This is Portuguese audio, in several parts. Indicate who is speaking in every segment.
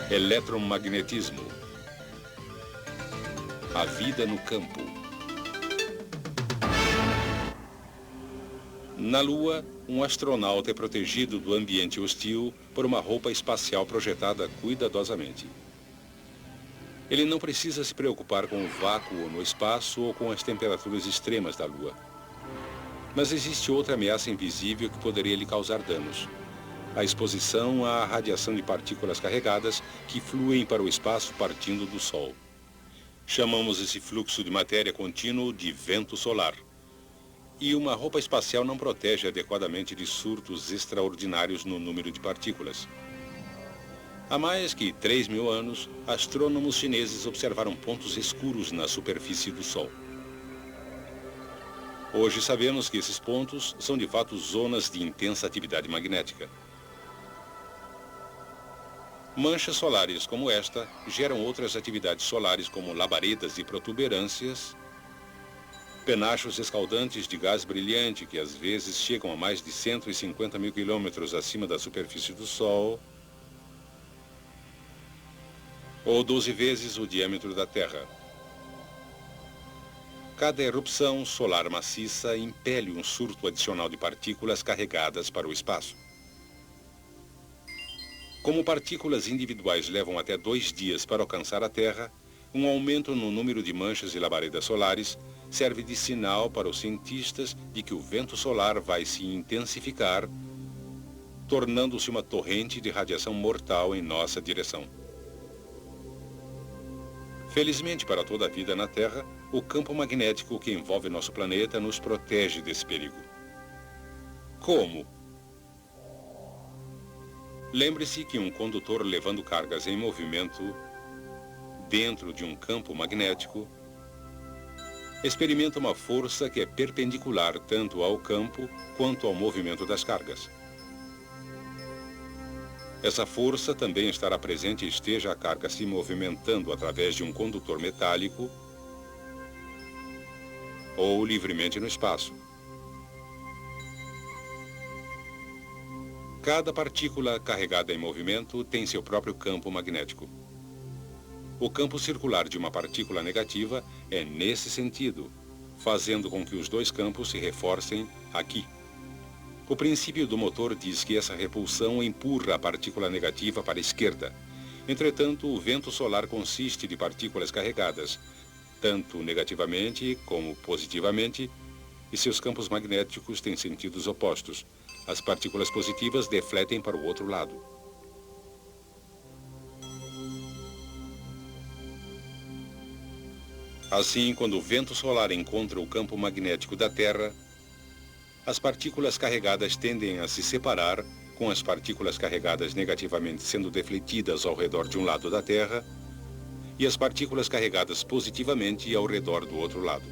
Speaker 1: Eletromagnetismo. A vida no campo. Na Lua, um astronauta é protegido do ambiente hostil por uma roupa espacial projetada cuidadosamente. Ele não precisa se preocupar com o vácuo no espaço ou com as temperaturas extremas da Lua. Mas existe outra ameaça invisível que poderia lhe causar danos: a exposição à radiação de partículas carregadas que fluem para o espaço partindo do Sol. Chamamos esse fluxo de matéria contínuo de vento solar. E uma roupa espacial não protege adequadamente de surtos extraordinários no número de partículas. Há mais que 3.000 anos, astrônomos chineses observaram pontos escuros na superfície do Sol. Hoje sabemos que esses pontos são de fato zonas de intensa atividade magnética. Manchas solares como esta geram outras atividades solares como labaredas e protuberâncias, penachos escaldantes de gás brilhante que às vezes chegam a mais de 150.000 quilômetros acima da superfície do Sol, ou 12 vezes o diâmetro da Terra. Cada erupção solar maciça impele um surto adicional de partículas carregadas para o espaço. Como partículas individuais levam até 2 dias para alcançar a Terra, um aumento no número de manchas e labaredas solares serve de sinal para os cientistas de que o vento solar vai se intensificar, tornando-se uma torrente de radiação mortal em nossa direção. Felizmente para toda a vida na Terra, o campo magnético que envolve nosso planeta nos protege desse perigo. Como? Lembre-se que um condutor levando cargas em movimento dentro de um campo magnético experimenta uma força que é perpendicular tanto ao campo quanto ao movimento das cargas. Essa força também estará presente esteja a carga se movimentando através de um condutor metálico ou livremente no espaço. Cada partícula carregada em movimento tem seu próprio campo magnético. O campo circular de uma partícula negativa é nesse sentido, fazendo com que os dois campos se reforcem aqui. O princípio do motor diz que essa repulsão empurra a partícula negativa para a esquerda. Entretanto, o vento solar consiste de partículas carregadas, tanto negativamente como positivamente, e seus campos magnéticos têm sentidos opostos. As partículas positivas defletem para o outro lado. Assim, quando o vento solar encontra o campo magnético da Terra, as partículas carregadas tendem a se separar, com as partículas carregadas negativamente sendo defletidas ao redor de um lado da Terra e as partículas carregadas positivamente ao redor do outro lado.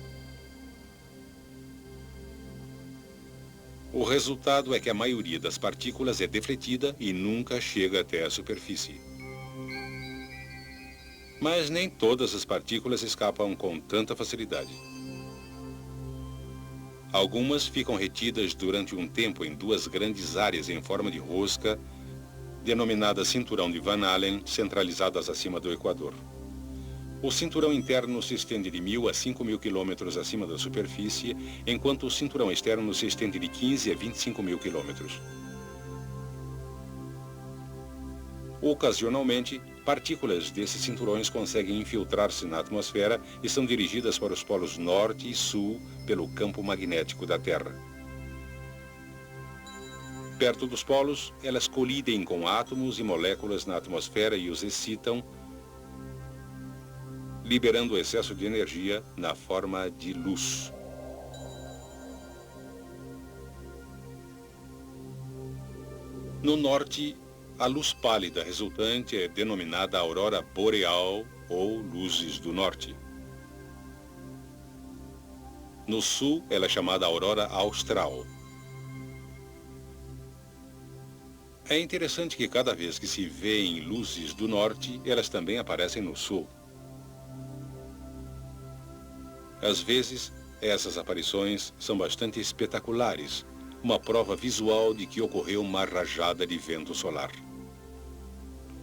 Speaker 1: O resultado é que a maioria das partículas é defletida e nunca chega até a superfície. Mas nem todas as partículas escapam com tanta facilidade. Algumas ficam retidas durante um tempo em 2 grandes áreas em forma de rosca, denominadas cinturão de Van Allen, centralizadas acima do Equador. O cinturão interno se estende de 1.000 a 5.000 quilômetros acima da superfície, enquanto o cinturão externo se estende de 15 a 25.000 quilômetros. Ocasionalmente, partículas desses cinturões conseguem infiltrar-se na atmosfera e são dirigidas para os polos norte e sul pelo campo magnético da Terra. Perto dos polos, elas colidem com átomos e moléculas na atmosfera e os excitam, liberando excesso de energia na forma de luz. No norte, a luz pálida resultante é denominada aurora boreal ou luzes do norte. No sul, ela é chamada aurora austral. É interessante que cada vez que se vêem luzes do norte, elas também aparecem no sul. Às vezes, essas aparições são bastante espetaculares, uma prova visual de que ocorreu uma rajada de vento solar.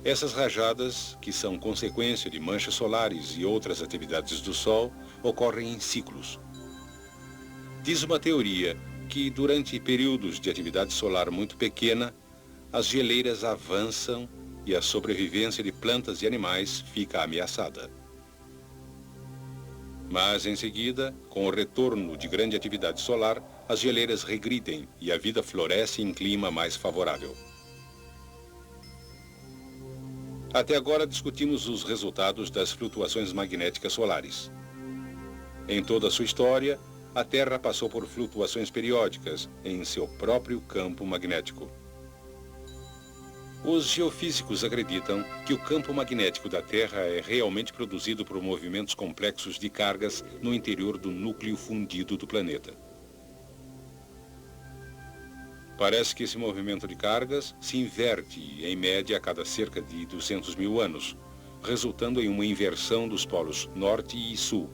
Speaker 1: Essas rajadas, que são consequência de manchas solares e outras atividades do Sol, ocorrem em ciclos. Diz uma teoria que, durante períodos de atividade solar muito pequena, as geleiras avançam e a sobrevivência de plantas e animais fica ameaçada. Mas, em seguida, com o retorno de grande atividade solar, as geleiras regridem e a vida floresce em clima mais favorável. Até agora discutimos os resultados das flutuações magnéticas solares. Em toda a sua história, a Terra passou por flutuações periódicas em seu próprio campo magnético. Os geofísicos acreditam que o campo magnético da Terra é realmente produzido por movimentos complexos de cargas no interior do núcleo fundido do planeta. Parece que esse movimento de cargas se inverte, em média, a cada cerca de 200 mil anos, resultando em uma inversão dos polos norte e sul.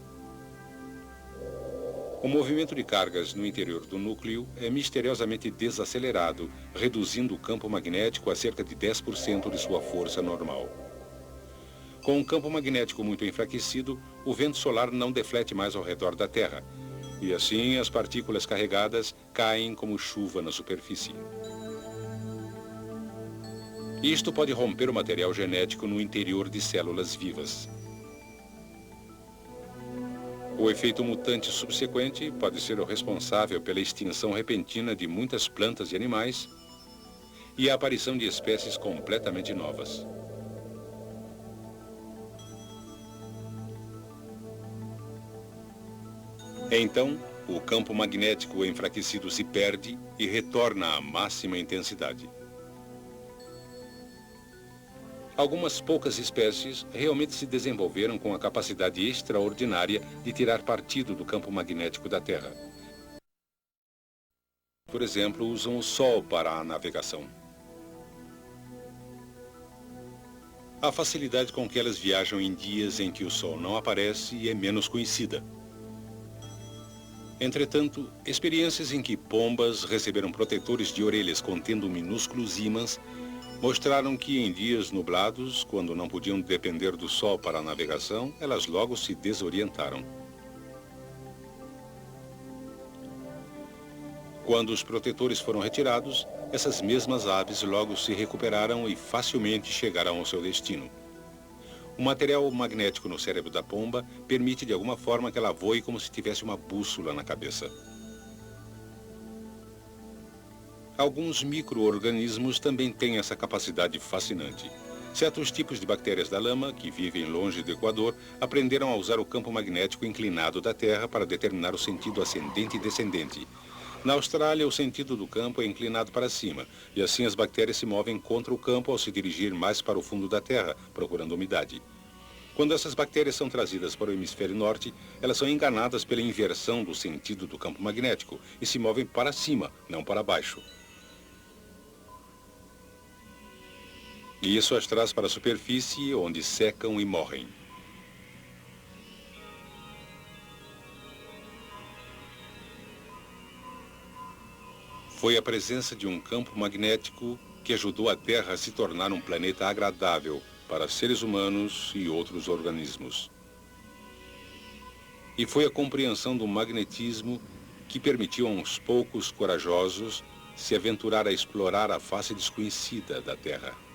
Speaker 1: O movimento de cargas no interior do núcleo é misteriosamente desacelerado, reduzindo o campo magnético a cerca de 10% de sua força normal. Com um campo magnético muito enfraquecido, o vento solar não deflete mais ao redor da Terra, e assim as partículas carregadas caem como chuva na superfície. Isto pode romper o material genético no interior de células vivas. O efeito mutante subsequente pode ser o responsável pela extinção repentina de muitas plantas e animais e a aparição de espécies completamente novas. Então, o campo magnético enfraquecido se perde e retorna à máxima intensidade. Algumas poucas espécies realmente se desenvolveram com a capacidade extraordinária de tirar partido do campo magnético da Terra. Por exemplo, usam o Sol para a navegação. A facilidade com que elas viajam em dias em que o Sol não aparece é menos conhecida. Entretanto, experiências em que pombas receberam protetores de orelhas contendo minúsculos ímãs mostraram que em dias nublados, quando não podiam depender do Sol para a navegação, elas logo se desorientaram. Quando os protetores foram retirados, essas mesmas aves logo se recuperaram e facilmente chegaram ao seu destino. O material magnético no cérebro da pomba permite de alguma forma que ela voe como se tivesse uma bússola na cabeça. Alguns micro-organismos também têm essa capacidade fascinante. Certos tipos de bactérias da lama, que vivem longe do Equador, aprenderam a usar o campo magnético inclinado da Terra para determinar o sentido ascendente e descendente. Na Austrália, o sentido do campo é inclinado para cima, e assim as bactérias se movem contra o campo ao se dirigir mais para o fundo da Terra, procurando umidade. Quando essas bactérias são trazidas para o hemisfério norte, elas são enganadas pela inversão do sentido do campo magnético e se movem para cima, não para baixo. E isso as traz para a superfície, onde secam e morrem. Foi a presença de um campo magnético que ajudou a Terra a se tornar um planeta agradável para seres humanos e outros organismos. E foi a compreensão do magnetismo que permitiu a uns poucos corajosos se aventurar a explorar a face desconhecida da Terra.